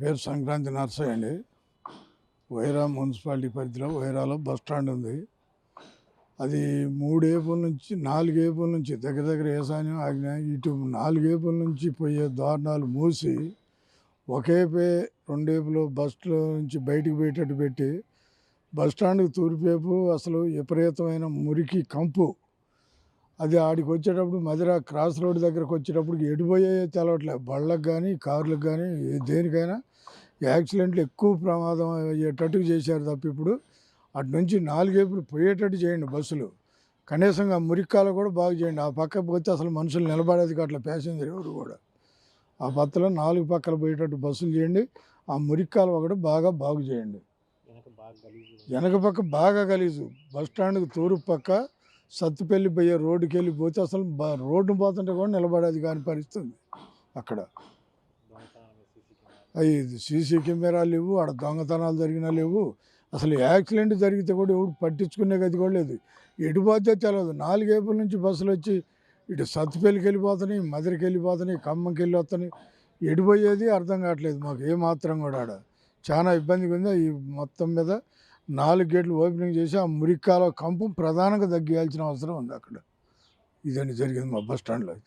పేరు సంక్రాంతి నర్సయ్య అండి. వైరా మున్సిపాలిటీ పరిధిలో వైరాలో బస్ స్టాండ్ ఉంది. అది 3 ఏపుల నుంచి 4 ఏపుల నుంచి దగ్గర దగ్గర ఈశాన్యం ఆగ్నేయం ఇటు 4 ఏపుల నుంచి పోయే దారుణాలు మూసి ఒకేపే 2 ఏపులో బస్సులో నుంచి బయటికి పోయేటట్టు పెట్టి బస్ స్టాండ్కి తూర్పువైపు అసలు విపరీతమైన మురికి కంపు. అది ఆడికి వచ్చేటప్పుడు మధిర క్రాస్ రోడ్ దగ్గరకు వచ్చేటప్పుడు ఎడిపోయాయో తెలవట్లేదు. బళ్ళకు కానీ కార్లకు కానీ దేనికైనా యాక్సిడెంట్లు ఎక్కువ ప్రమాదం అయ్యేటట్టు చేశారు తప్ప ఇప్పుడు అటు నుంచి 4 ఏపులు పోయేటట్టు చేయండి బస్సులు. కనీసంగా మురిక్కాలు కూడా బాగు చేయండి. ఆ పక్క పోతే అసలు మనుషులు నిలబడేది అట్లా ప్యాసింజర్ ఎవరు కూడా. ఆ పక్కలో 4 పక్కల పోయేటట్టు బస్సులు చేయండి. ఆ మురిక్కాలు ఒకటి బాగు చేయండి. వెనక పక్క బాగా గలీజు. బస్ స్టాండ్కి తూర్పు పక్క సత్తుపల్లి పోయే రోడ్డుకి వెళ్ళిపోతే అసలు రోడ్డు పోతుంటే కూడా నిలబడేది కాని పరిస్థితి అక్కడ. అవి సీసీ కెమెరాలు లేవు, ఆడ దొంగతనాలు జరిగినా లేవు. అసలు యాక్సిడెంట్ జరిగితే కూడా ఎవడు పట్టించుకునే గది కూడా లేదు. ఎటు పోతే తెలియదు. 4 ఏపుల నుంచి బస్సులు వచ్చి ఇటు సత్తుపల్లికి వెళ్ళిపోతున్నాయి, మధిరకి వెళ్ళిపోతున్నాయి, ఖమ్మంకి వెళ్ళి వస్తున్నాయి. ఎడిపోయేది అర్థం కావట్లేదు మాకు ఏమాత్రం కూడా. ఆడ చాలా ఇబ్బందిగా ఉంది. ఈ మొత్తం మీద 4 గేట్లు ఓపెనింగ్ చేసి ఆ మురిక్కాల కంపు ప్రధానంగా తగ్గియాల్సిన అవసరం ఉంది అక్కడ. ఇదండి జరిగింది మా బస్ స్టాండ్లో.